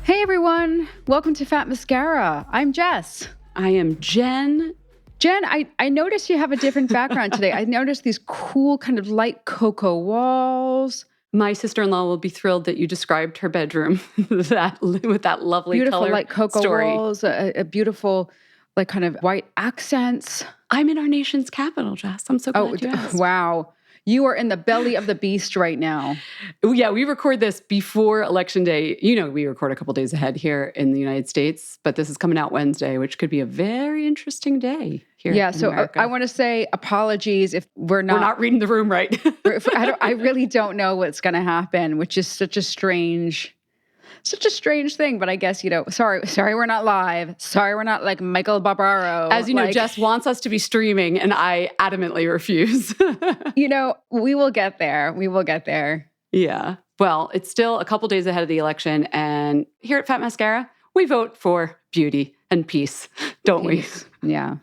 Hey everyone, welcome to Fat Mascara. I'm Jess. I am Jen. Jen, I noticed you have a different background today. I noticed these cool kind of light cocoa walls. My sister-in-law will be thrilled that you described her bedroom with that lovely Beautiful color light cocoa story. walls, a beautiful like kind of white accents. I'm in our nation's capital, Jess. I'm so glad you asked. Wow. You are in the belly of the beast right now. Yeah, we record this before Election Day. You know, we record a couple days ahead here in the United States, but this is coming out Wednesday, which could be a very interesting day here in America. I want to say apologies if we're not reading the room right. I really don't know what's going to happen, which is such a strange thing. But I guess, sorry, we're not live. Sorry, we're not like Michael Barbaro. As you know, Jess wants us to be streaming, and I adamantly refuse. We will get there. We will get there. Yeah. Well, it's still a couple days ahead of the election. And here at Fat Mascara, we vote for beauty and peace, don't we? Yeah.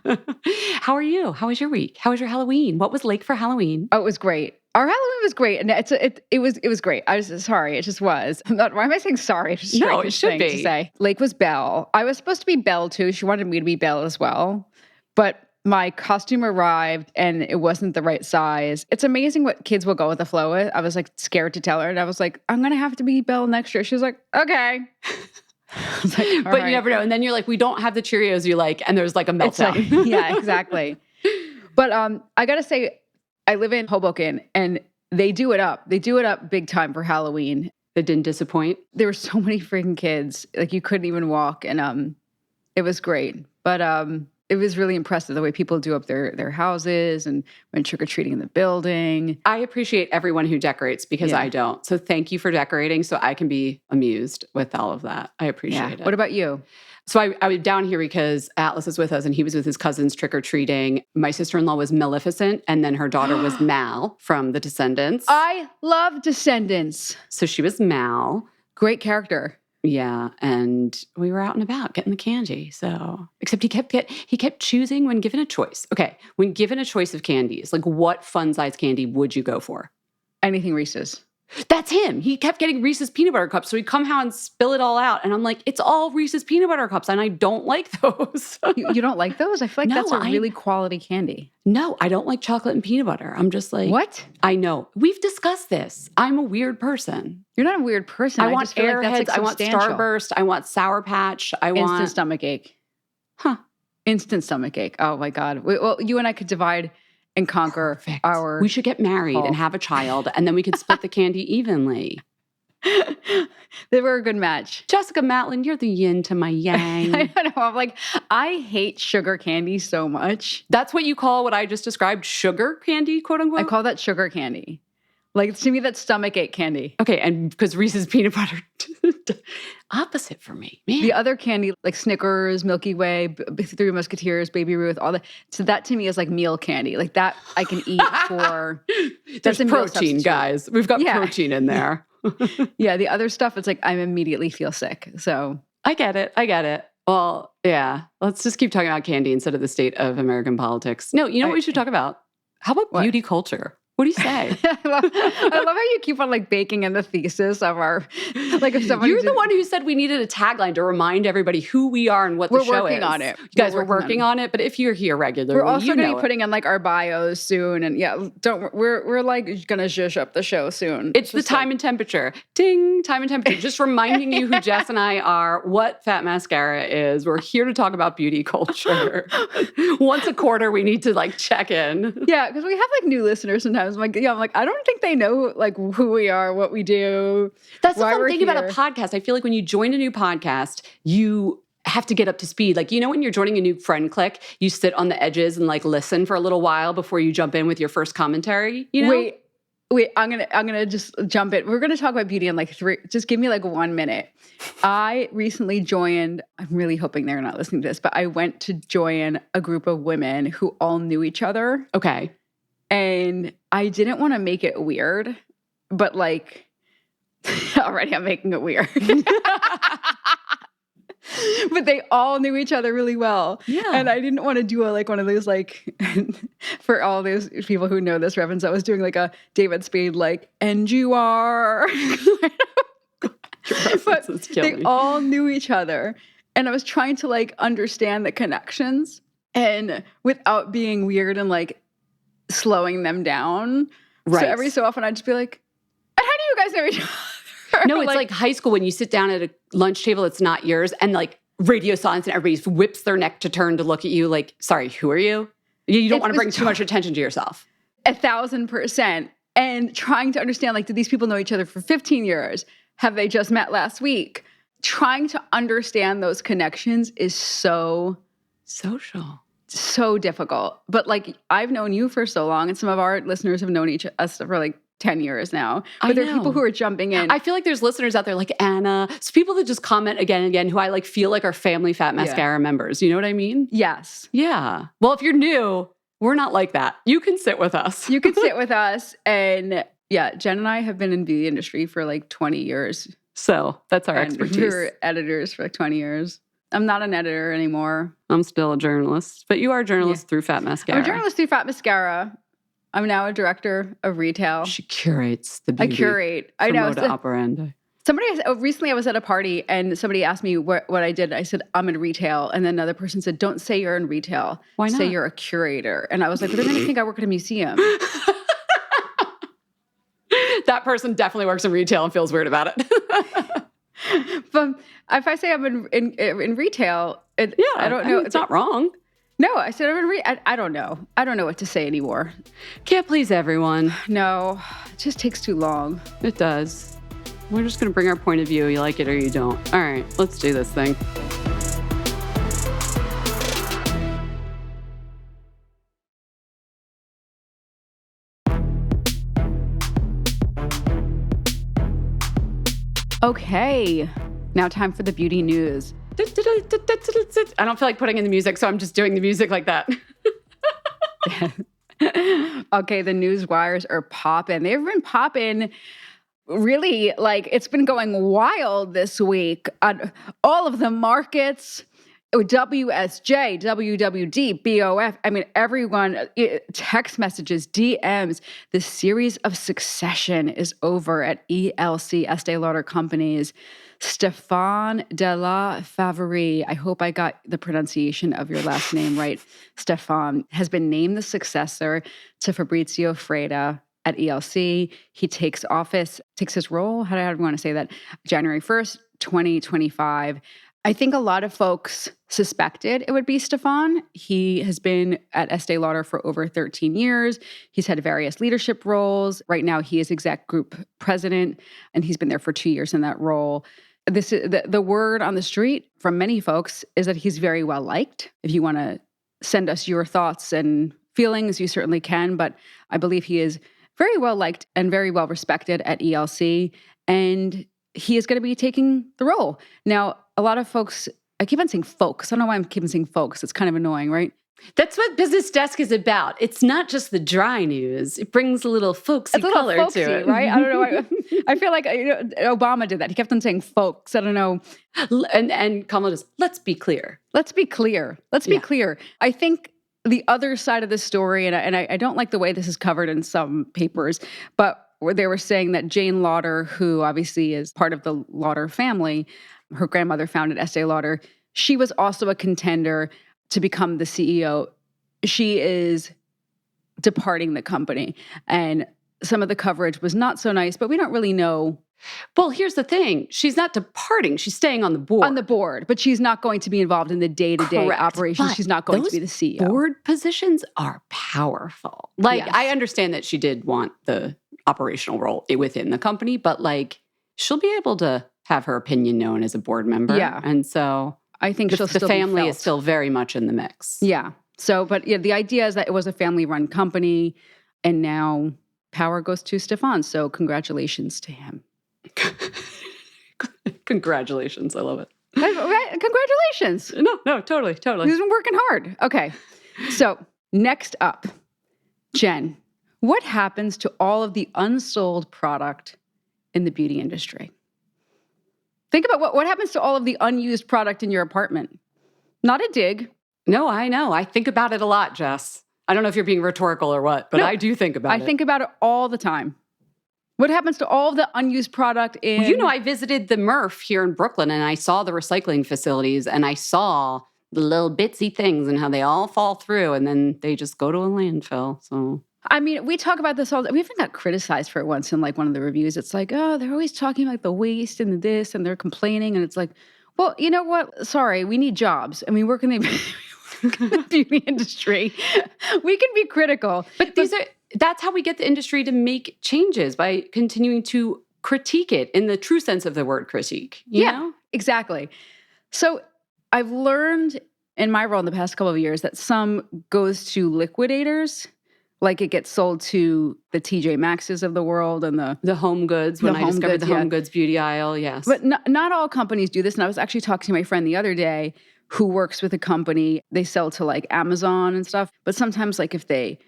How are you? How was your week? How was your Halloween? What was like for Halloween? Oh, it was great. Our Halloween was great, and it was great. I was sorry, it just was. Why am I saying sorry? It's just no, it should be. To say. Lake was Belle. I was supposed to be Belle too. She wanted me to be Belle as well, but my costume arrived and it wasn't the right size. It's amazing what kids will go with the flow with. I was like scared to tell her, and I was like, I'm gonna have to be Belle next year. She was like, okay. I was like, but you never know. And then you're like, we don't have the Cheerios you like, and there's like a meltdown. Like, yeah, exactly. But I gotta say, I live in Hoboken, and they do it up. They do it up big time for Halloween. It didn't disappoint. There were so many freaking kids, like you couldn't even walk, and it was great. But it was really impressive the way people do up their houses and went trick-or-treating in the building. I appreciate everyone who decorates because I don't. So thank you for decorating so I can be amused with all of that. I appreciate it. What about you? So I was down here because Atlas is with us and he was with his cousins trick-or-treating. My sister-in-law was Maleficent, and then her daughter was Mal from The Descendants. I love Descendants. So she was Mal. Great character. Yeah, and we were out and about getting the candy. So, except he kept choosing when given a choice. Okay, when given a choice of candies, like what fun-size candy would you go for? Anything Reese's. That's him. He kept getting Reese's peanut butter cups. So he'd come out and spill it all out. And I'm like, it's all Reese's peanut butter cups. And I don't like those. You don't like those? I feel like that's a really quality candy. No, I don't like chocolate and peanut butter. I'm just like. What? I know. We've discussed this. I'm a weird person. You're not a weird person. I want Airheads. Like I want Starburst. I want Sour Patch. I want. Instant stomach ache. Huh. Instant stomach ache. Oh my God. Well, you and I could divide and conquer. Perfect. Our. We should get married and have a child, and then we could split the candy evenly. They were a good match. Jessica Matlin, you're the yin to my yang. I don't know. I'm like, I hate sugar candy so much. That's what you call what I just described, sugar candy, quote unquote? I call that sugar candy. Like, to me, that's stomach ache candy. Okay, and because Reese's peanut butter, opposite for me, man. The other candy, like Snickers, Milky Way, Three Musketeers, Baby Ruth, all that. So that to me is like meal candy. Like that I can eat for. There's protein, guys. We've got protein in there. Yeah, the other stuff, it's like I immediately feel sick. So I get it. Well, yeah. Let's just keep talking about candy instead of the state of American politics. No, you know what we should talk about? How about beauty culture? What do you say? I love how you keep on like baking in the thesis of our, like if somebody. You're the one who said we needed a tagline to remind everybody who we are and what the show is. We're working on it. You guys are working on it, but if you're here regularly, we're also going to be putting in like our bios soon, and we're like going to zhuzh up the show soon. It's the time and temperature. Ding, time and temperature. Just reminding you who Jess and I are, what Fat Mascara is. We're here to talk about beauty culture. Once a quarter, we need to like check in. Yeah, because we have like new listeners sometimes. I'm like, I don't think they know like who we are, what we do. That's the fun thing about a podcast. I feel like when you join a new podcast, you have to get up to speed. Like, you know, when you're joining a new friend clique, you sit on the edges and like listen for a little while before you jump in with your first commentary, you know? Wait, I'm gonna just jump in. We're gonna talk about beauty in like just give me like 1 minute. I recently joined, I'm really hoping they're not listening to this, but I went to join a group of women who all knew each other. Okay. And I didn't want to make it weird, but like already I'm making it weird. But they all knew each other really well. Yeah. And I didn't want to do one of those, like, for all those people who know this reference, I was doing like a David Spade, like, and you are. But they all knew each other. And I was trying to like understand the connections and without being weird and like slowing them down. Right. So every so often I'd just be like, and how do you guys know each other? No, it's like high school when you sit down at a lunch table that's not yours and like radio silence and everybody whips their neck to turn to look at you like, sorry, who are you? You don't want to bring too much attention to yourself. 1,000%. And trying to understand, like, did these people know each other for 15 years? Have they just met last week? Trying to understand those connections is so difficult. But like, I've known you for so long, and some of our listeners have known us for like 10 years now. But there are people who are jumping in. I feel like there's listeners out there like Anna. So people that just comment again and again who I like feel like are family Fat Mascara members. You know what I mean? Yes. Yeah. Well, if you're new, we're not like that. You can sit with us. You can sit with us. And yeah, Jen and I have been in the industry for like 20 years. So that's our expertise. We were editors for like 20 years. I'm not an editor anymore. I'm still a journalist. But you are a journalist through Fat Mascara. I'm a journalist through Fat Mascara. I'm now a director of retail. She curates the beauty. I curate. I know. Moda operandi. Recently I was at a party and somebody asked me what I did. I said, I'm in retail. And then another person said, don't say you're in retail. Why not? Say you're a curator. And I was like, but they're going to think I work at a museum. That person definitely works in retail and feels weird about it. But if I say I'm in retail, I don't know. It's not wrong. No, I said I don't know. I don't know what to say anymore. Can't please everyone. No, it just takes too long. It does. We're just going to bring our point of view. You like it or you don't. All right, let's do this thing. Okay, now time for the beauty news. I don't feel like putting in the music, so I'm just doing the music like that. Okay, the news wires are popping. They've been popping really, like, it's been going wild this week on all of the markets. WSJ, WWD, BOF. I mean, everyone, text messages, DMs. The series of succession is over at ELC, Estée Lauder Companies. Stéphane de la Faverie, I hope I got the pronunciation of your last name right, Stéphane, has been named the successor to Fabrizio Freda at ELC. He takes his role, how do we want to say that, January 1st, 2025. I think a lot of folks suspected it would be Stéphane. He has been at Estée Lauder for over 13 years. He's had various leadership roles. Right now, he is exec group president, and he's been there for 2 years in that role. This is the word on the street from many folks is that he's very well liked. If you want to send us your thoughts and feelings, you certainly can. But I believe he is very well liked and very well respected at ELC, and he is going to be taking the role. Now, a lot of folks, I keep on saying folks. I don't know why I'm keeping saying folks. It's kind of annoying, right? That's what Business Desk is about. It's not just the dry news. It brings a little folksy color to it. Right? I don't know. I feel like Obama did that. He kept on saying folks. I don't know. And Kamala just, let's be clear. Let's be clear. Let's be clear. I think the other side of the story, and I don't like the way this is covered in some papers, but where they were saying that Jane Lauder, who obviously is part of the Lauder family, her grandmother founded Estée Lauder, she was also a contender to become the CEO. She is departing the company. And some of the coverage was not so nice, but we don't really know. Well, here's the thing. She's not departing. She's staying on the board. On the board, but she's not going to be involved in the day-to-day operations. She's not going to be the CEO. Board positions are powerful. Like, Yes. I understand that she did want the operational role within the company, but like, she'll be able to have her opinion known as a board member. Yeah. And so I think the family is still very much in the mix. Yeah. So, but yeah, the idea is that it was a family-run company, and now power goes to Stéphane. So, congratulations to him. Congratulations. I love it. Congratulations. No, totally. He's been working hard. Okay. So, next up, Jen, what happens to all of the unsold product in the beauty industry? Think about what happens to all of the unused product in your apartment. Not a dig. No, I know. I think about it a lot, Jess. I don't know if you're being rhetorical or what, but No, I do think about it. I think about it all the time. What happens to all the unused product in... Well, you know, I visited the MRF here in Brooklyn, and I saw the recycling facilities, and I saw the little bitsy things and how they all fall through, and then they just go to a landfill. So, I mean, we talk about this all. We even got criticized for it once in like one of the reviews. It's like, oh, they're always talking like the waste and the this, and they're complaining, and it's like, well, you know what? Sorry, we need jobs, and we work in the beauty industry. We can be critical, but that's how we get the industry to make changes, by continuing to critique it in the true sense of the word critique. You know? Exactly. So I've learned in my role in the past couple of years that some goes to liquidators, like it gets sold to the TJ Maxx's of the world and the Home Goods. When I discovered the Home Goods beauty aisle, yes. But not all companies do this. And I was actually talking to my friend the other day who works with a company. They sell to like Amazon and stuff. But sometimes like if they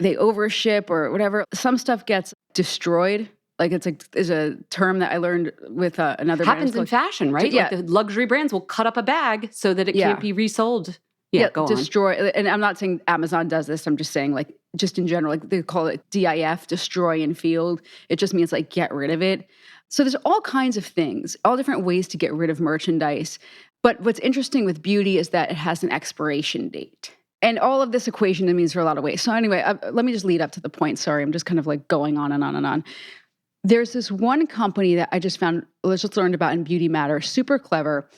overship or whatever, some stuff gets destroyed. Like is a term that I learned with another brand. Happens in fashion, right? Yeah. Like the luxury brands will cut up a bag so that it can't be resold. Yeah, go destroy. on. And I'm not saying Amazon does this. I'm just saying like just in general, like they call it D.I.F, destroy in field. It just means like get rid of it. So there's all kinds of things, all different ways to get rid of merchandise. But what's interesting with beauty is that it has an expiration date. And all of this equation means for a lot of ways. So anyway, let me just lead up to the point. Sorry, I'm just kind of like going on and on and on. There's this one company that I just found, just learned about in Beauty Matter, super clever.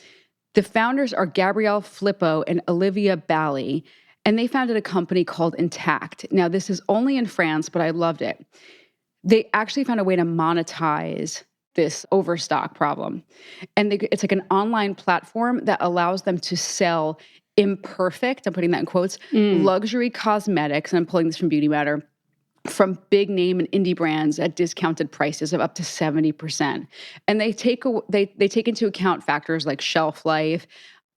The founders are Gabrielle Filippo and Olivia Bally, and they founded a company called Intact. Now, this is only in France, but I loved it. They actually found a way to monetize this overstock problem. And it's like an online platform that allows them to sell imperfect, I'm putting that in quotes, luxury cosmetics, and I'm pulling this from Beauty Matter, from big name and indie brands at discounted prices of up to 70%. And they take into account factors like shelf life.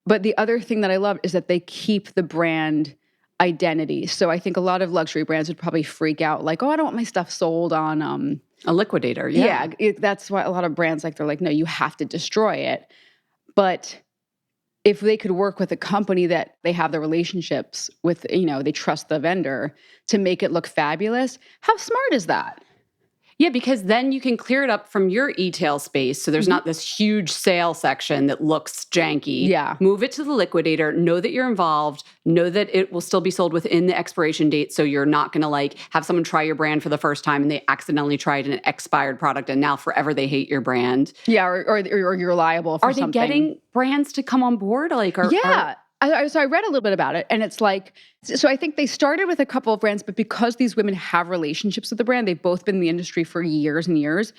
But the other thing that I love is that they keep the brand identity. So I think a lot of luxury brands would probably freak out like, oh, I don't want my stuff sold on a liquidator. Yeah, that's why a lot of brands they're like, no, you have to destroy it. But if they could work with a company that they have the relationships with, they trust the vendor to make it look fabulous, how smart is that? Yeah, because then you can clear it up from your e-tail space. So there's not this huge sale section that looks janky. Yeah. Move it to the liquidator. Know that you're involved. Know that it will still be sold within the expiration date. So you're not going to like have someone try your brand for the first time and they accidentally tried an expired product and now forever they hate your brand. Yeah, or you're liable for something. Are they getting brands to come on board? So I read a little bit about it, and it's like, so I think they started with a couple of brands, but because these women have relationships with the brand, they've both been in the industry for years and years.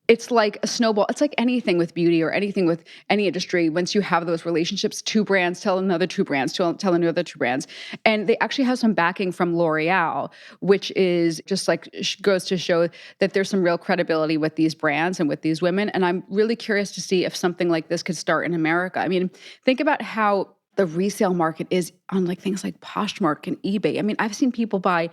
It's like a snowball. It's like anything with beauty or anything with any industry. Once you have those relationships, two brands tell another two brands, tell another two brands. And they actually have some backing from L'Oreal, which is just like goes to show that there's some real credibility with these brands and with these women. And I'm really curious to see if something like this could start in America. I mean, think about how the resale market is on like things like Poshmark and eBay. I mean, I've seen people buy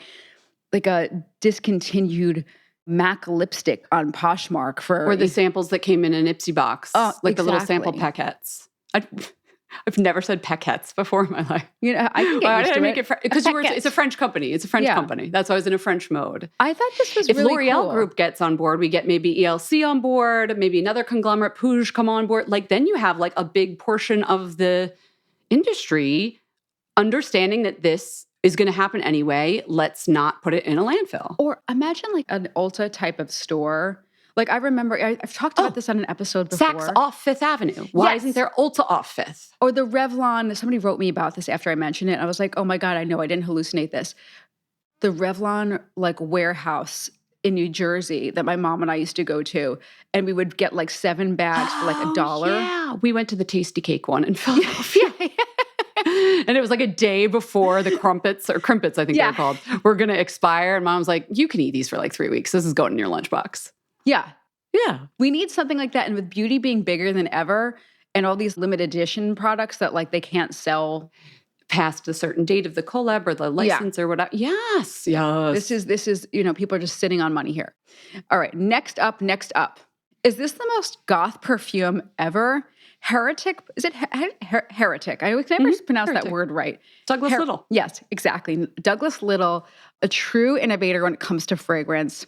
like a discontinued MAC lipstick on Poshmark or the samples that came in an Ipsy box, like the little sample paquettes. I've never said paquettes before in my life. I can get used to it. Because it's a French company. It's a French company. That's why I was in a French mode. I thought this was if really L'Oreal cool. Group gets on board, we get maybe ELC on board, maybe another conglomerate, Puig, come on board. Like then you have like a big portion of the industry understanding that this is going to happen anyway. Let's not put it in a landfill. Or imagine like an Ulta type of store. Like I remember, I've talked about this on an episode before. Saks off Fifth Avenue. Why isn't there Ulta off Fifth? Or the Revlon. Somebody wrote me about this after I mentioned it. I was like, oh my God, I know I didn't hallucinate this. The Revlon like warehouse in New Jersey that my mom and I used to go to. And we would get like 7 bags for like $1. Yeah, we went to the Tasty Cake one in Philadelphia. And it was like a day before the crimpets, I think they're called, were going to expire. And mom's like, you can eat these for like 3 weeks. This is going in your lunchbox. Yeah. Yeah. We need something like that. And with beauty being bigger than ever and all these limited edition products that like they can't sell past a certain date of the collab or the license or whatever. Yes. Yes. This is, people are just sitting on money here. All right. Next up. Is this the most goth perfume ever? Heretic? Is it heretic? I can never pronounce that word right. Douglas Little. Yes, exactly. Douglas Little, a true innovator when it comes to fragrance.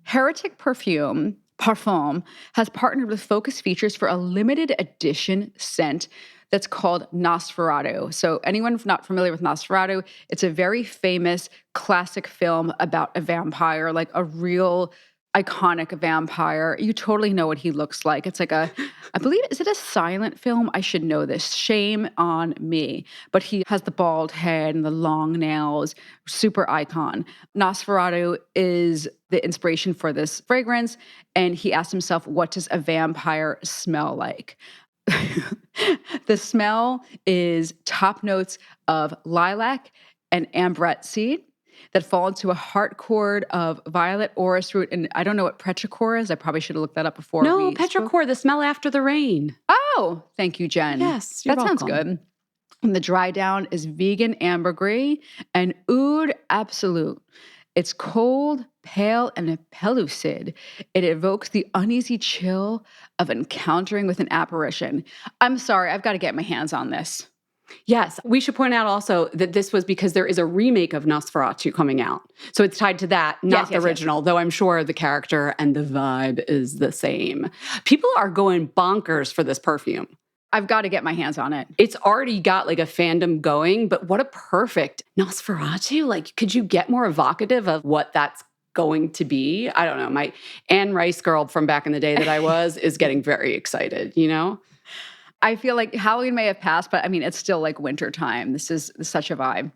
Heretic Parfum, has partnered with Focus Features for a limited edition scent that's called Nosferatu. So anyone not familiar with Nosferatu, it's a very famous classic film about a vampire, like a real iconic vampire. You totally know what he looks like. It's like I believe, is it a silent film? I should know this. Shame on me. But he has the bald head and the long nails, super icon. Nosferatu is the inspiration for this fragrance. And he asked himself, what does a vampire smell like? The smell is top notes of lilac and ambrette seed that fall into a heart chord of violet, orris root, and I don't know what petrichor is. I probably should have looked that up before. No, petrichor, the smell after the rain. Oh, thank you, Jen. Yes, that sounds good. And the dry down is vegan ambergris and oud absolute. It's cold, pale, and pellucid. It evokes the uneasy chill of encountering with an apparition. I'm sorry, I've got to get my hands on this. Yes. We should point out also that this was because there is a remake of Nosferatu coming out. So it's tied to that, not the original, though I'm sure the character and the vibe is the same. People are going bonkers for this perfume. I've got to get my hands on it. It's already got like a fandom going, but what a perfect Nosferatu. Like, could you get more evocative of what that's going to be? I don't know. My Anne Rice girl from back in the day that I was is getting very excited, you know? I feel like Halloween may have passed, but I mean, it's still like winter time. This is such a vibe.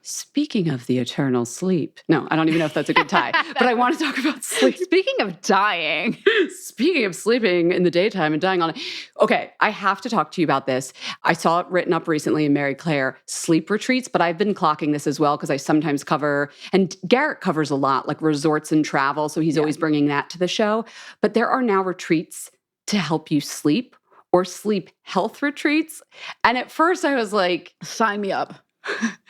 Speaking of the eternal sleep. No, I don't even know if that's a good tie, but I want to talk about sleep. Speaking of dying. Speaking of sleeping in the daytime and dying on it. Okay, I have to talk to you about this. I saw it written up recently in Mary Claire, sleep retreats, but I've been clocking this as well because I sometimes cover, and Garrett covers a lot, like resorts and travel, so he's always bringing that to the show. But there are now retreats to help you sleep or sleep health retreats. And at first I was like, sign me up.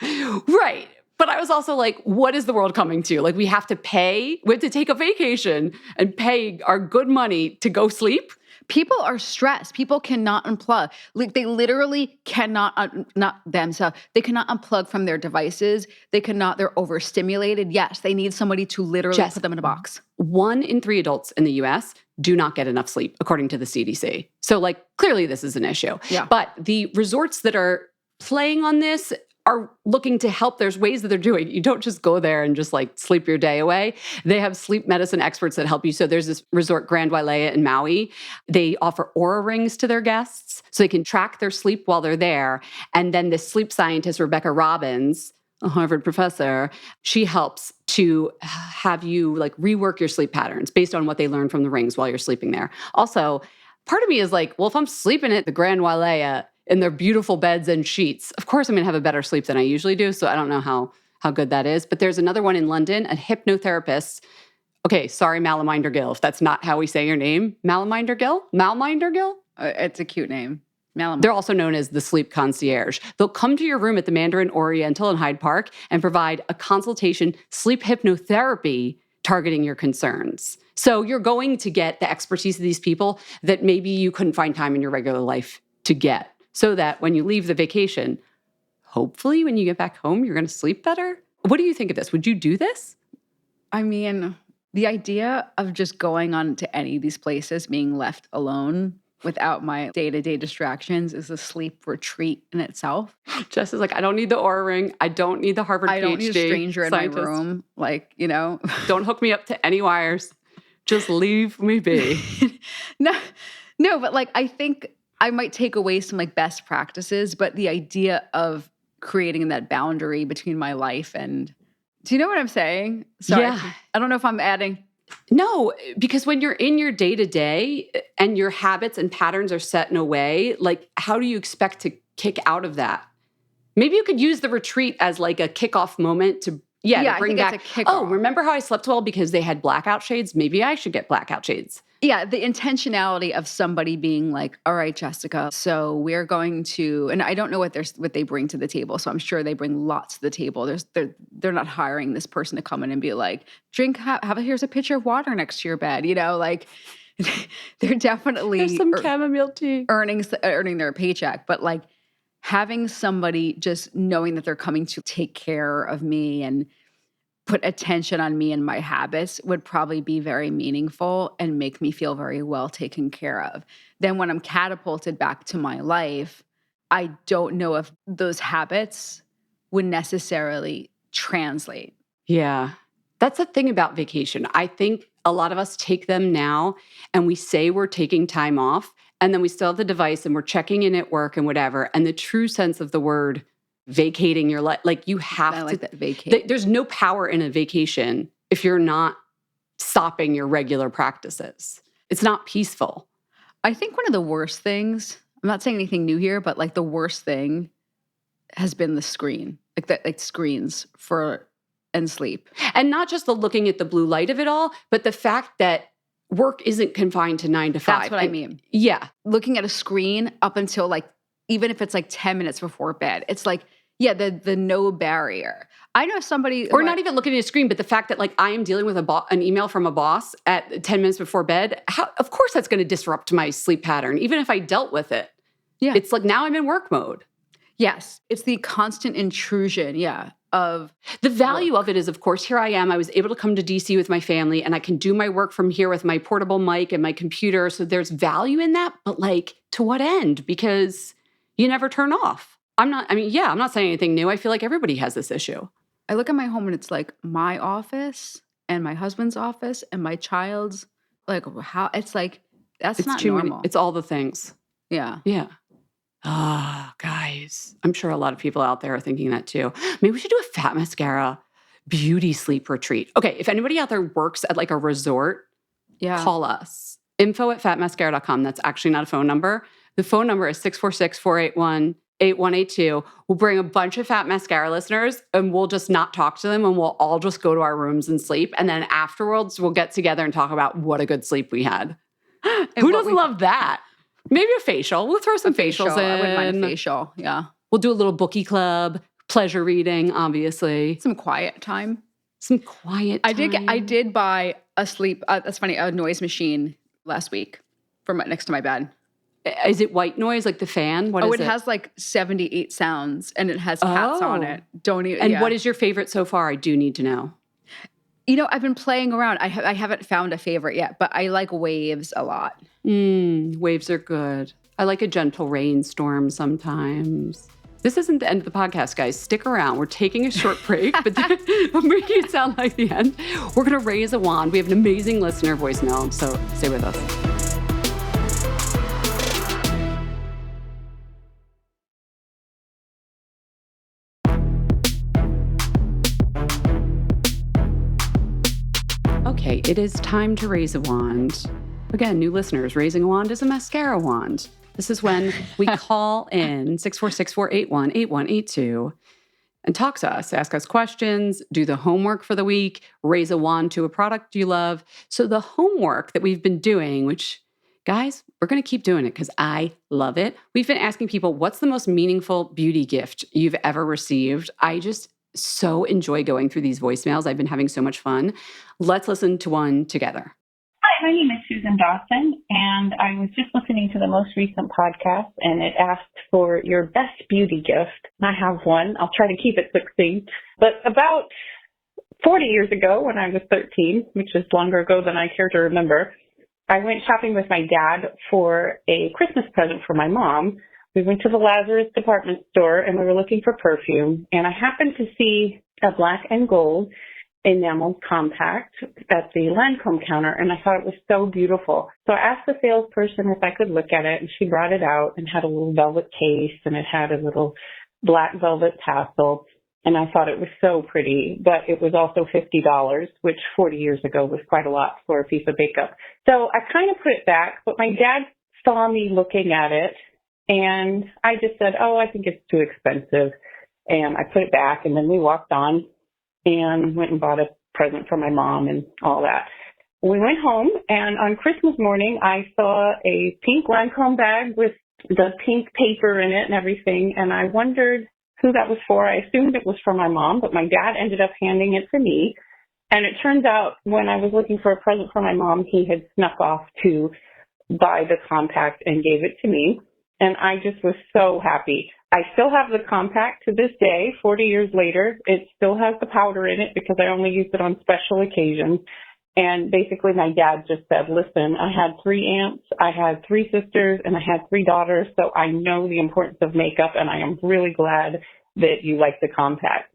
Right. But I was also like, what is the world coming to? Like, we have to take a vacation and pay our good money to go sleep. People are stressed. People cannot unplug. Like, they literally cannot, not themselves, they cannot unplug from their devices. They're overstimulated. Yes, they need somebody to literally put them in a box. 1 in 3 adults in the US do not get enough sleep, according to the CDC. So, like, clearly this is an issue. Yeah. But the resorts that are playing on this are looking to help. There's ways that they're doing. You don't just go there and just like sleep your day away. They have sleep medicine experts that help you. So there's this resort, Grand Wailea in Maui. They offer aura rings to their guests so they can track their sleep while they're there. And then this sleep scientist, Rebecca Robbins, a Harvard professor, she helps to have you like rework your sleep patterns based on what they learned from the rings while you're sleeping there. Also, part of me is like, well, if I'm sleeping at the Grand Wailea in their beautiful beds and sheets, of course I'm going to have a better sleep than I usually do. So I don't know how good that is. But there's another one in London, a hypnotherapist. Okay, sorry, Malaminder Gill, if that's not how we say your name. Malaminder Gill? Malminder Gill? It's a cute name. Malaminder. They're also known as the sleep concierge. They'll come to your room at the Mandarin Oriental in Hyde Park and provide a consultation, sleep hypnotherapy targeting your concerns. So you're going to get the expertise of these people that maybe you couldn't find time in your regular life to get. So that when you leave the vacation, hopefully when you get back home, you're going to sleep better. What do you think of this? Would you do this? I mean, the idea of just going on to any of these places, being left alone without my day-to-day distractions is a sleep retreat in itself. Jess is like, I don't need the Oura ring. I don't need the Harvard PhD. I don't need a stranger scientist in my room. Like, you know. Don't hook me up to any wires. Just leave me be. No, but like, I think I might take away some like best practices, but the idea of creating that boundary between my life and, do you know what I'm saying? Sorry, yeah. I don't know if I'm adding. No, because when you're in your day-to-day and your habits and patterns are set in a way, like how do you expect to kick out of that? Maybe you could use the retreat as like a kickoff moment to bring back, oh, remember how I slept well because they had blackout shades? Maybe I should get blackout shades. Yeah, the intentionality of somebody being like, all right, Jessica, so we're going to, and I don't know what they bring to the table, so I'm sure they bring lots to the table. They're not hiring this person to come in and be like, here's a pitcher of water next to your bed, you know, like they're definitely There's some chamomile tea. earning their paycheck, but like having somebody just knowing that they're coming to take care of me and put attention on me and my habits would probably be very meaningful and make me feel very well taken care of. Then when I'm catapulted back to my life, I don't know if those habits would necessarily translate. Yeah. That's the thing about vacation. I think a lot of us take them now and we say we're taking time off, and then we still have the device and we're checking in at work and whatever. And the true sense of the word vacating your life, like you have to, like that vacate. There's no power in a vacation if you're not stopping your regular practices. It's not peaceful. I think one of the worst things, I'm not saying anything new here, but like the worst thing has been the screen, like screens for and sleep. And not just the looking at the blue light of it all, but the fact that work isn't confined to 9 to 5. That's what I mean. Yeah. Looking at a screen up until like, even if it's like 10 minutes before bed, it's like, yeah, the no barrier. I know somebody... Or not even looking at a screen, but the fact that like I am dealing with an email from a boss at 10 minutes before bed, of course that's going to disrupt my sleep pattern, even if I dealt with it. Yeah. It's like now I'm in work mode. Yes. It's the constant intrusion, of the value of it is, of course, here I am. I was able to come to DC with my family and I can do my work from here with my portable mic and my computer. So there's value in that, but like to what end? Because you never turn off. I'm not saying anything new. I feel like everybody has this issue. I look at my home and it's like my office and my husband's office and my child's, like how it's like, it's not normal. It's all the things. Yeah. Yeah. Ah, guys, I'm sure a lot of people out there are thinking that too. Maybe we should do a fat mascara beauty sleep retreat. Okay, if anybody out there works at like a resort, call us. info@fatmascara.com. That's actually not a phone number. The phone number is 646-481-8182. We'll bring a bunch of Fat Mascara listeners and we'll just not talk to them and we'll all just go to our rooms and sleep. And then afterwards, we'll get together and talk about what a good sleep we had. Who doesn't love that? Maybe a facial. We'll throw some facials in. I wouldn't mind a facial, yeah. We'll do a little bookie club, pleasure reading, obviously. Some quiet time. I did buy a sleep, that's funny, a noise machine last week for next to my bed. Is it white noise, like the fan? What is it? It has like 78 sounds and it has cats on it. What is your favorite so far? I do need to know. I've been playing around. I haven't found a favorite yet, but I like waves a lot. Waves are good. I like a gentle rainstorm sometimes. This isn't the end of the podcast, guys. Stick around. We're taking a short break, but I'm making it sound like the end. We're going to raise a wand. We have an amazing listener voicemail, so stay with us. Okay, it is time to raise a wand. Again, new listeners, raising a wand is a mascara wand. This is when we call in 646-481-8182 and talk to us, ask us questions, do the homework for the week, raise a wand to a product you love. So the homework that we've been doing, which, guys, we're going to keep doing it because I love it. We've been asking people, what's the most meaningful beauty gift you've ever received? I just so enjoy going through these voicemails. I've been having so much fun. Let's listen to one together. Hi, my name is Susan Dawson, and I was just listening to the most recent podcast, and it asked for your best beauty gift. I have one. I'll try to keep it succinct. But about 40 years ago, when I was 13, which is longer ago than I care to remember, I went shopping with my dad for a Christmas present for my mom. We went to the Lazarus department store, and we were looking for perfume, and I happened to see a black and gold enameled compact at the Lancome counter, and I thought it was so beautiful. So I asked the salesperson if I could look at it, and she brought it out and had a little velvet case, and it had a little black velvet tassel, and I thought it was so pretty, but it was also $50, which 40 years ago was quite a lot for a piece of makeup. So I kind of put it back, but my dad saw me looking at it, and I just said, I think it's too expensive, and I put it back, and then we walked on and went and bought a present for my mom and all that. We went home, and on Christmas morning, I saw a pink Lancome bag with the pink paper in it and everything, and I wondered who that was for. I assumed it was for my mom, but my dad ended up handing it to me, And it turns out when I was looking for a present for my mom, he had snuck off to buy the compact and gave it to me. And I just was so happy. I still have the compact to this day, 40 years later. It still has the powder in it because I only use it on special occasions. And basically my dad just said, listen, I had 3 aunts, I had 3 sisters, and I had 3 daughters, so I know the importance of makeup, and I am really glad that you like the compact.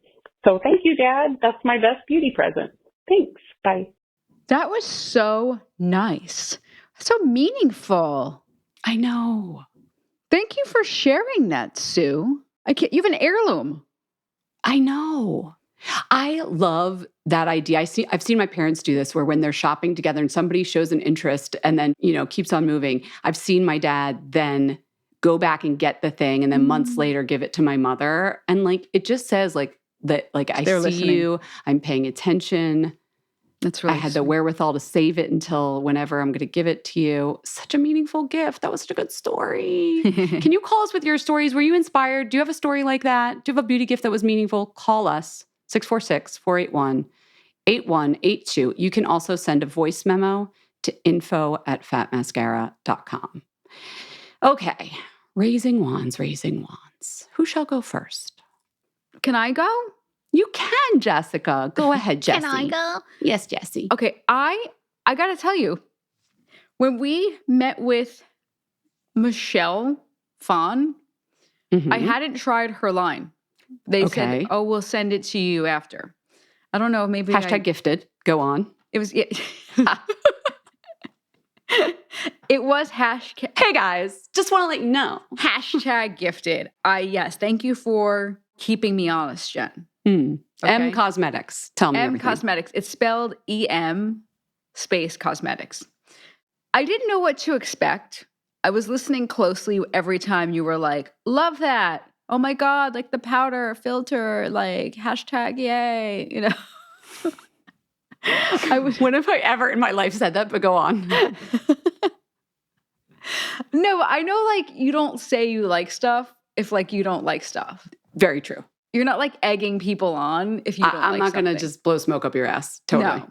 So thank you, Dad. That's my best beauty present. Thanks. Bye. That was so nice. So meaningful. I know. Thank you for sharing that, Sue. You have an heirloom. I know. I love that idea. I've seen my parents do this where when they're shopping together and somebody shows an interest and then, keeps on moving. I've seen my dad then go back and get the thing and then months later give it to my mother. And it just says that I see listening. you, I'm paying attention. That's really I had sweet. the wherewithal to save it until whenever I'm going to give it to you. Such a meaningful gift. That was such a good story. Can you call us with your stories? Were you inspired? Do you have a story like that? Do you have a beauty gift that was meaningful? Call us, 646-481-8182. You can also send a voice memo to info@fatmascara.com. Okay, raising wands. Who shall go first? Can I go? You can, Jessica. Go ahead, Jessie. Can I go? Yes, Jessie. Okay, I got to tell you, when we met with Michelle Phan, I hadn't tried her line. They said, "Oh, we'll send it to you after." I don't know, maybe #gifted. Go on. It was it was hashtag. Hey guys, just want to let you know. #gifted. Yes, thank you for keeping me honest, Jen. Okay. M Cosmetics. Tell me M everything. Cosmetics. It's spelled EM space cosmetics. I didn't know what to expect. I was listening closely every time you were like, love that. Oh my God, the powder filter, #yay, When have I ever in my life said that? But go on. No, I know you don't say you like stuff if you don't like stuff. Very true. You're not egging people on if you don't I'm not going to just blow smoke up your ass. Totally. No.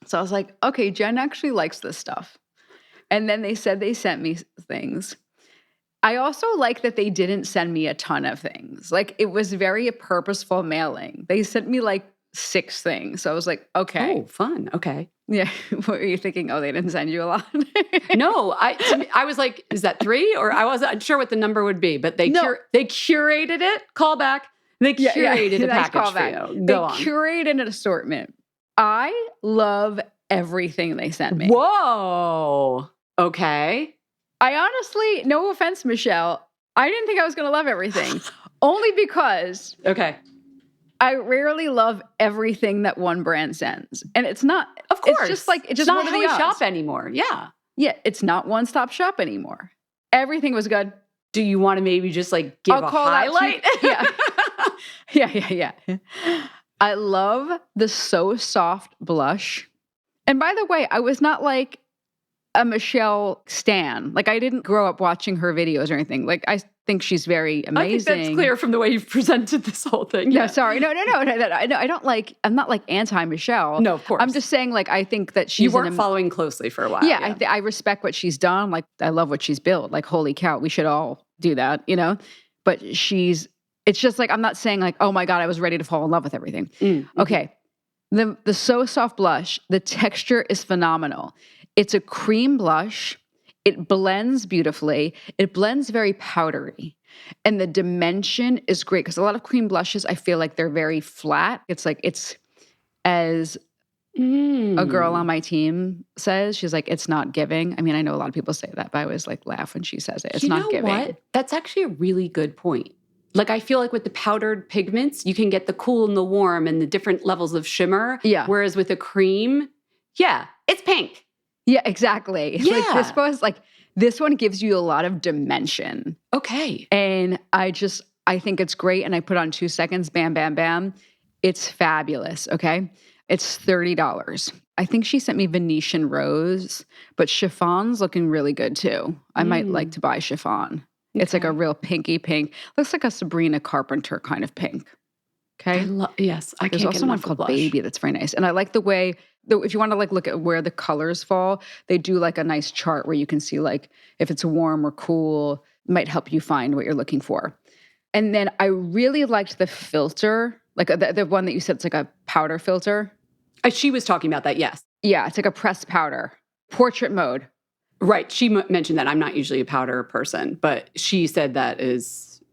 So I was like, okay, Jen actually likes this stuff. And then they said they sent me things. I also like that they didn't send me a ton of things. It was very purposeful mailing. They sent me 6 things. So I was like, okay. Oh, fun. Okay. Yeah. What were you thinking? Oh, they didn't send you a lot? No, I was like, is that 3? Or I wasn't sure what the number would be, but they curated it. Call back. They curated the package for you. Go on. They curated an assortment. I love everything they sent me. Whoa. Okay. I honestly, no offense, Michelle, I didn't think I was going to love everything. Only because I rarely love everything that one brand sends. And it's not, of course. It's just it's just not one of how the we odds. shop anymore. Yeah. Yeah, it's not one-stop shop anymore. Everything was good. Do you want to maybe just give a highlight? Yeah. I love the So Soft blush. And by the way, I was not a Michelle stan. I didn't grow up watching her videos or anything. I think she's very amazing. I think that's clear from the way you've presented this whole thing. No, sorry. No. I don't I'm not anti-Michelle. No, of course. I'm just saying I think that she's— You weren't following closely for a while. Yeah. I respect what she's done. I love what she's built. Holy cow, we should all do that, But it's just I'm not saying oh my God, I was ready to fall in love with everything. Mm-hmm. Okay. The So Soft blush, the texture is phenomenal. It's a cream blush. It blends beautifully. It blends very powdery. And the dimension is great because a lot of cream blushes, I feel they're very flat. It's as a girl on my team says, she's it's not giving. I mean, I know a lot of people say that, but I always laugh when she says it. It's not giving. What? That's actually a really good point. I feel with the powdered pigments, you can get the cool and the warm and the different levels of shimmer. Yeah. Whereas with a cream, it's pink. Yeah, exactly. Yeah. This one gives you a lot of dimension. Okay. And I think it's great. And I put on 2 seconds, bam, bam, bam. It's fabulous. Okay. It's $30. I think she sent me Venetian rose, but chiffon's looking really good too. I might like to buy chiffon. Okay. It's a real pinky pink. Looks like a Sabrina Carpenter kind of pink. Okay. Yes, I There's can't also get one enough of called blush. Baby that's very nice. And I like the way, if you want to like look at where the colors fall, they do like a nice chart where you can see like if it's warm or cool, might help you find what you're looking for. And then I really liked the filter, like the one that you said, it's like a powder filter. She was talking about that, yes. Yeah, it's like a pressed powder. Portrait mode. Right. She mentioned that. I'm not usually a powder person, but she said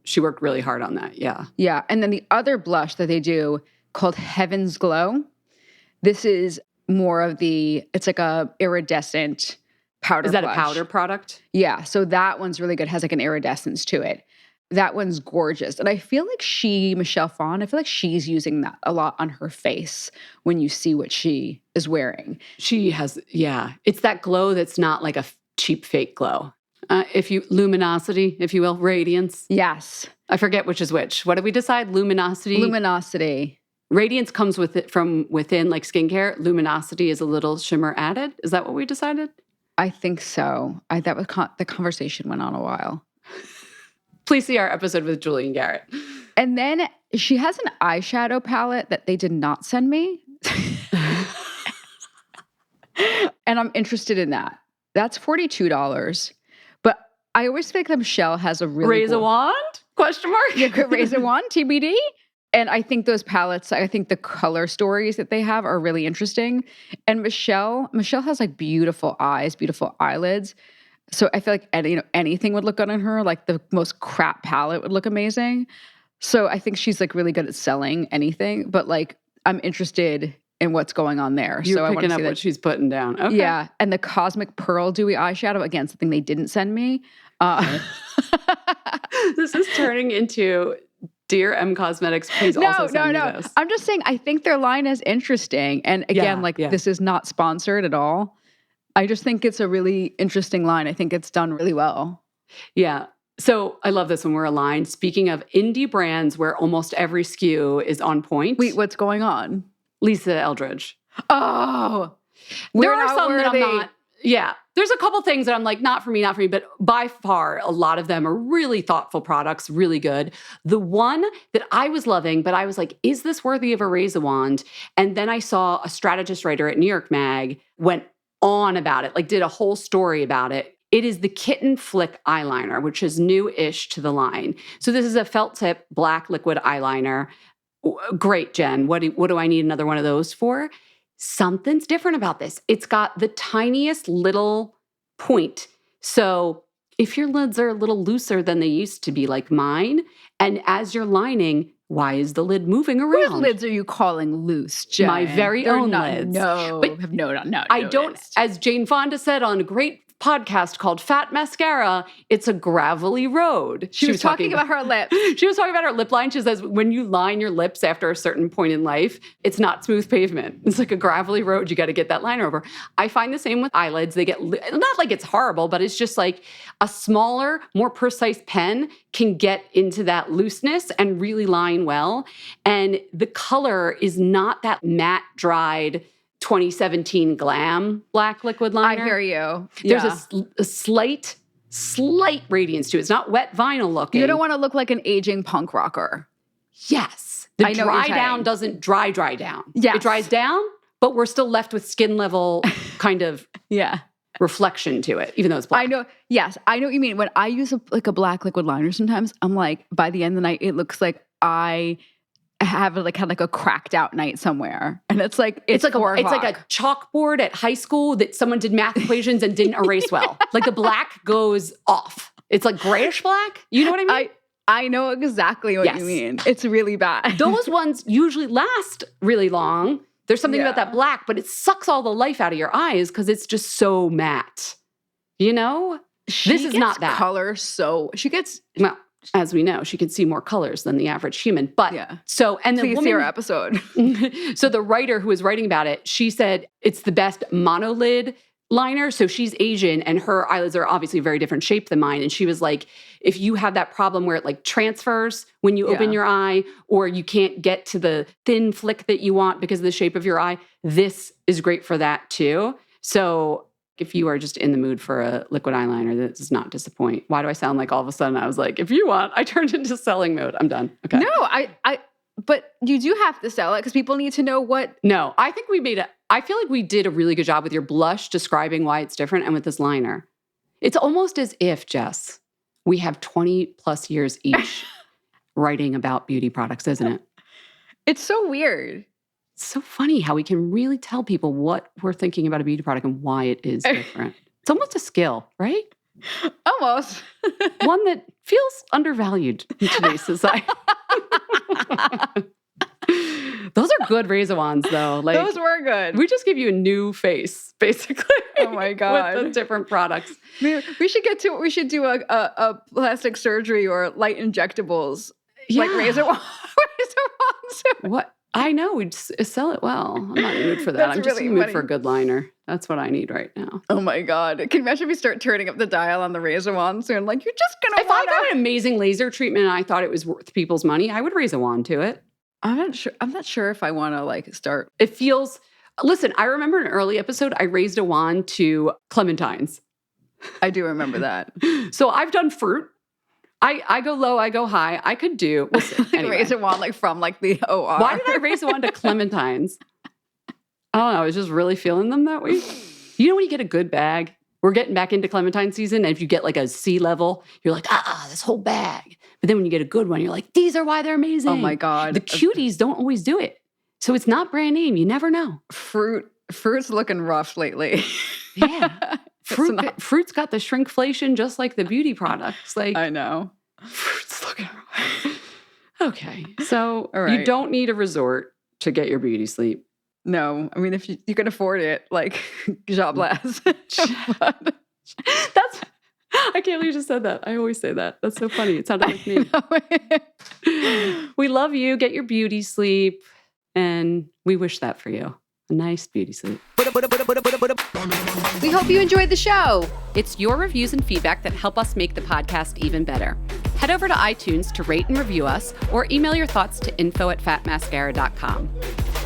she worked really hard on that. Yeah. Yeah. And then the other blush that they do called Heaven's Glow. This is more of it's like a iridescent powder. Is that blush. A powder product? Yeah. So that one's really good. Has like an iridescence to it. That one's gorgeous. And I feel like Michelle Phan, I feel like she's using that a lot on her face when you see what she is wearing. She has, yeah. It's that glow that's not like a cheap fake glow. Luminosity, if you will, radiance. Yes. I forget which is which. What did we decide? Luminosity? Luminosity. Radiance comes with it from within, like skincare. Luminosity is a little shimmer added. Is that what we decided? I think so. That was the conversation went on a while. Please see our episode with Julie and Garrett. And then she has an eyeshadow palette that they did not send me. And I'm interested in that. That's $42. But I always feel like Michelle has a really Raise a wand? Question mark? You could raise a wand, TBD. And I think those palettes, I think the color stories that they have are really interesting. And Michelle has like beautiful eyes, beautiful eyelids. So I feel like anything would look good on her. Like the most crap palette would look amazing. So I think she's like really good at selling anything. But like I'm interested in what's going on there. You're so I want picking to up see what she's putting down. Okay. Yeah. And the Cosmic Pearl Dewy eyeshadow, again, something they didn't send me. This is turning into Dear M Cosmetics, please also send me this. I'm just saying I think their line is interesting. And again, this is not sponsored at all. I just think it's a really interesting line. I think it's done really well. Yeah. So I love this when we're aligned. Speaking of indie brands where almost every SKU is on point. Wait, what's going on? Lisa Eldridge. Oh. There are some that I'm not. Yeah. There's a couple things that I'm like, not for me. But by far, a lot of them are really thoughtful products, really good. The one that I was loving, but I was like, is this worthy of a raise a wand? And then I saw a strategist writer at New York Mag went on about it, like did a whole story about it. It is the Kitten Flick eyeliner, which is new-ish to the line. So this is a felt tip black liquid eyeliner. Great, Jen. What do I need another one of those for? Something's different about this. It's got the tiniest little point. So if your lids are a little looser than they used to be, like mine, and as you're lining, why is the lid moving around? Whose lids are you calling loose, Jen? My very own lids. No, but have no. I don't, as Jane Fonda said on a great podcast called Fat Mascara, it's a gravelly road. She was talking about her lips. She was talking about her lip line. She says, when you line your lips after a certain point in life, it's not smooth pavement. It's like a gravelly road. You got to get that liner over. I find the same with eyelids. They get, not like it's horrible, but it's just like a smaller, more precise pen can get into that looseness and really line well. And the color is not that matte, dried 2017 glam black liquid liner. I hear you. There's a slight radiance to it. It's not wet vinyl looking. You don't want to look like an aging punk rocker. Yes. The dry down doesn't dry down. Yes. It dries down, but we're still left with skin level kind of reflection to it, even though it's black. I know. Yes. I know what you mean. When I use a black liquid liner sometimes, I'm like, by the end of the night, it looks like I had a cracked out night somewhere. And it's like a chalkboard at high school that someone did math equations and didn't erase well. Like the black goes off. It's like grayish black. You know what I mean? I know exactly what you mean. It's really bad. Those ones usually last really long. There's something about that black, but it sucks all the life out of your eyes because it's just so matte. You know? This is not that. Color she gets... Well, as we know, she can see more colors than the average human. But please see our episode. So the writer who was writing about it, she said it's the best monolid liner. So she's Asian and her eyelids are obviously a very different shape than mine. And she was like, if you have that problem where it like transfers when you open your eye, or you can't get to the thin flick that you want because of the shape of your eye, this is great for that too. So if you are just in the mood for a liquid eyeliner that does not disappoint. Why do I sound like all of a sudden I was like, if you want, I turned into selling mode. I'm done. Okay. No, But you do have to sell it because people need to know what. No, I think I feel like we did a really good job with your blush describing why it's different and with this liner. It's almost as if, Jess, we have 20 plus years each writing about beauty products, isn't it? It's so weird. It's so funny how we can really tell people what we're thinking about a beauty product and why it is different. It's almost a skill, right? Almost. One that feels undervalued in today's society. Those are good razor wands, though. Like, those were good. We just give you a new face, basically. Oh my God. With the different products. We should do a plastic surgery or light injectables. Yeah. Like razor wands. What? I know, we'd sell it well. I'm not in the mood for that. That's I'm just really in the mood funny. for a good liner. That's what I need right now. Oh my God. Can you imagine if we start turning up the dial on the razor wand soon? Like, you're just going to If I got an amazing laser treatment and I thought it was worth people's money, I would raise a wand to it. I'm not sure if I want to like start. It feels, listen, I remember an early episode, I raised a wand to clementines. I do remember that. So I've done fruit. I go low, I go high. I could do, anyway. Raise a wand like from like the OR. Why did I raise a wand to clementines? I don't know. I was just really feeling them that week. You know when you get a good bag? We're getting back into clementine season. And if you get like a C level, you're like, this whole bag. But then when you get a good one, you're like, these are why they're amazing. Oh my God. The cuties don't always do it. So it's not brand name. You never know. Fruit's looking rough lately. Yeah. Fruit's got the shrinkflation just like the beauty products. Like, I know. Fruit's looking rough. Okay. So right. You don't need a resort to get your beauty sleep. No. I mean, if you can afford it, like, job blast. I can't believe you just said that. I always say that. That's so funny. It sounded like me. We love you. Get your beauty sleep. And we wish that for you. A nice beauty sleep. We hope you enjoyed the show. It's your reviews and feedback that help us make the podcast even better. Head over to iTunes to rate and review us or email your thoughts to info@fatmascara.com.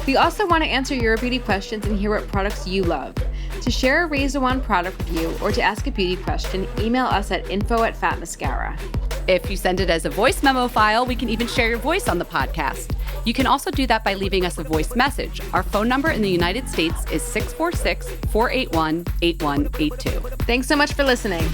We also want to answer your beauty questions and hear what products you love. To share a razor wand product review or to ask a beauty question, email us at info@fatmascara. If you send it as a voice memo file, we can even share your voice on the podcast. You can also do that by leaving us a voice message. Our phone number in the United States is 646-481-8182. Thanks so much for listening.